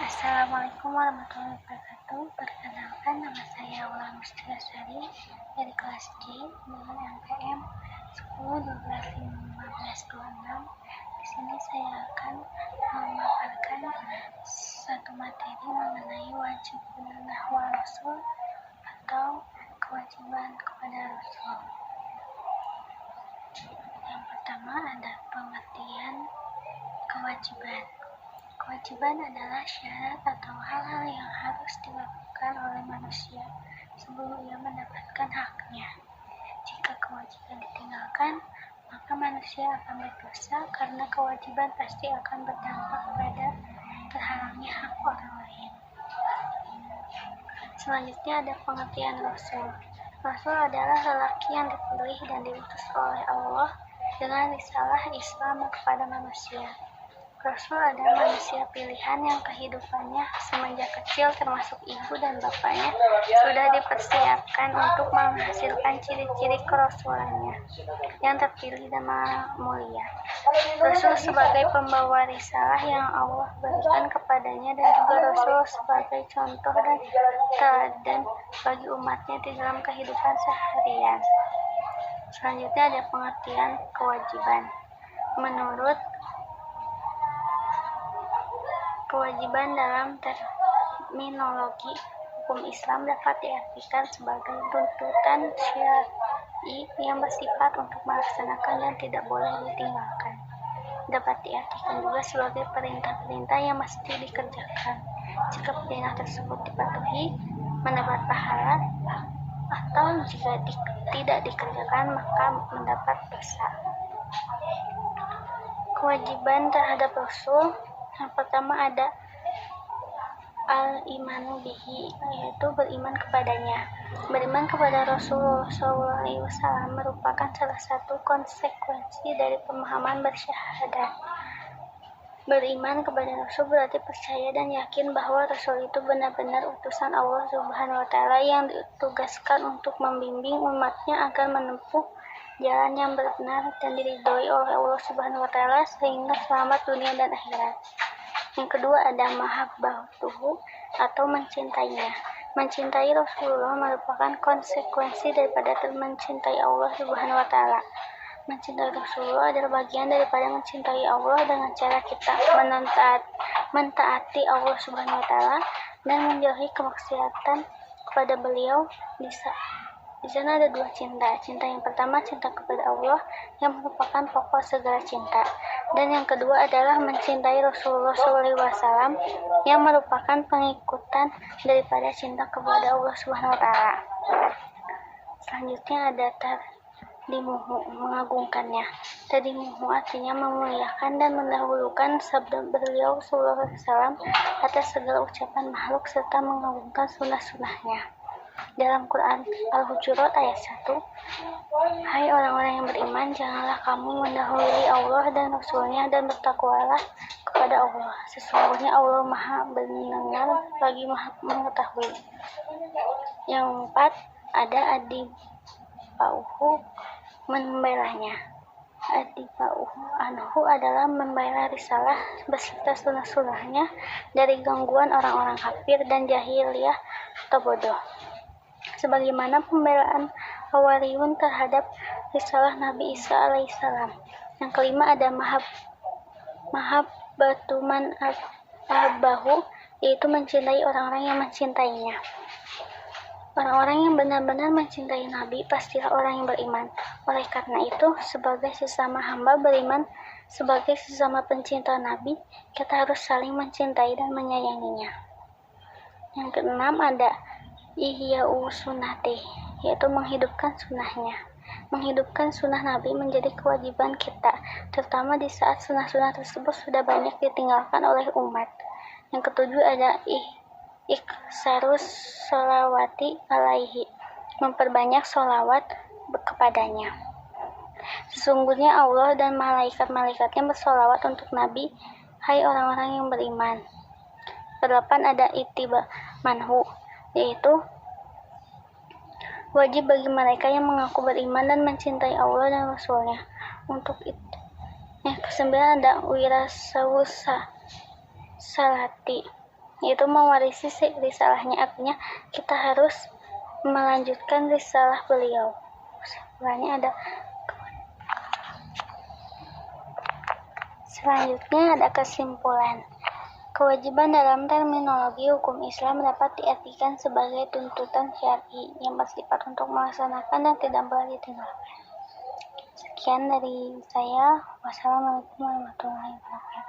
Assalamualaikum warahmatullahi wabarakatuh. Perkenalkan, nama saya Aulia Mustiasari dari kelas G dengan NPM 10-12-15-26. Di sini saya akan memaparkan satu materi mengenai wajib nahwa Rasul atau kewajiban kepada Rasul. Yang pertama ada pengertian kewajiban. Kewajiban adalah syarat atau hal-hal yang harus dilakukan oleh manusia sebelum ia mendapatkan haknya. Jika kewajiban ditinggalkan, maka manusia akan berdosa karena kewajiban pasti akan berdampak pada terhalangnya hak orang lain. Selanjutnya ada pengertian Rasul. Rasul adalah lelaki yang dipilih dan diutus oleh Allah dengan risalah Islam kepada manusia. Rasul adalah manusia pilihan yang kehidupannya semenjak kecil termasuk ibu dan bapaknya sudah dipersiapkan untuk menghasilkan ciri-ciri kerasulannya yang terpilih dan mulia. Rasul sebagai pembawa risalah yang Allah berikan kepadanya dan juga Rasul sebagai contoh dan teladan bagi umatnya di dalam kehidupan seharian. Selanjutnya ada pengertian kewajiban. Menurut kewajiban dalam terminologi hukum Islam dapat diartikan sebagai tuntutan syar'i yang bersifat untuk melaksanakan dan tidak boleh ditinggalkan. Dapat diartikan juga sebagai perintah-perintah yang mesti dikerjakan. Jika perintah tersebut dipatuhi, mendapat pahala, atau jika tidak dikerjakan, maka mendapat dosa. Kewajiban terhadap Rasul. Yang pertama ada al-imanu bihi, yaitu beriman kepadanya. Beriman kepada Rasulullah SAW merupakan salah satu konsekuensi dari pemahaman bersyahadat. Beriman kepada Rasul berarti percaya dan yakin bahwa Rasul itu benar-benar utusan Allah Subhanahu wa Ta'ala yang ditugaskan untuk membimbing umatnya agar menempuh jalan yang benar dan diridhoi oleh Allah Subhanahu wa Ta'ala sehingga selamat dunia dan akhirat. Yang kedua ada mahabbatuhu atau mencintainya. Mencintai Rasulullah merupakan konsekuensi daripada mencintai Allah Subhanahu wa Ta'ala. Mencintai Rasulullah adalah bagian daripada mencintai Allah dengan cara kita mentaati Allah Subhanahu wa Ta'ala dan menjauhi kemaksiatan kepada beliau. Di sana ada dua cinta. Cinta yang pertama cinta kepada Allah yang merupakan pokok segala cinta. Dan yang kedua adalah mencintai Rasulullah SAW yang merupakan pengikutan daripada cinta kepada Allah Subhanahu wa Ta'ala. Selanjutnya ada tadimuhu, mengagungkannya. Tadimuhu artinya memuliakan dan mendahulukan sabda beliau SAW atas segala ucapan makhluk serta mengagungkan sunnah-sunnahnya. Dalam Quran Al-Hujurat ayat 1, hai orang-orang yang beriman, janganlah kamu mendahului Allah dan Rasulnya dan bertakwalah kepada Allah. Sesungguhnya Allah Maha mendengar lagi Maha mengetahui. Yang 4 ada adibauhu, membelanya. Adibauhu anhu adalah membela risalah beserta sunnah-sunnahnya dari gangguan orang-orang kafir dan jahiliyah atau bodoh. Sebagaimana pembelaan Hawariyun terhadap risalah Nabi Isa alaihissalam. Yang kelima ada mahabbatu man ahabbahu, yaitu mencintai orang-orang yang mencintainya. Orang-orang yang benar-benar mencintai Nabi pastilah orang yang beriman. Oleh karena itu, sebagai sesama hamba beriman, sebagai sesama pencinta Nabi, kita harus saling mencintai dan menyayanginya. Yang keenam ada ihya'u sunnati, yaitu menghidupkan sunnahnya. Menghidupkan sunnah Nabi menjadi kewajiban kita, terutama di saat sunnah-sunnah tersebut sudah banyak ditinggalkan oleh umat. Yang ketujuh ada iksarus sholawati alaihi, memperbanyak sholawat kepadanya. Sesungguhnya Allah dan malaikat-malaikatnya bersolawat untuk Nabi, hai orang-orang yang beriman. Kedelapan ada ittiba manhu, yaitu wajib bagi mereka yang mengaku beriman dan mencintai Allah dan Rasulnya. Untuk itu, yang kesembilan ada wirasawusa salati, yaitu mewarisi risalahnya, artinya kita harus melanjutkan risalah beliau. Selanjutnya ada kesimpulan. Kewajiban dalam terminologi hukum Islam dapat diartikan sebagai tuntutan syar'i yang bersifat untuk melaksanakan dan tidak boleh ditinggalkan. Sekian dari saya. Wassalamualaikum warahmatullahi wabarakatuh.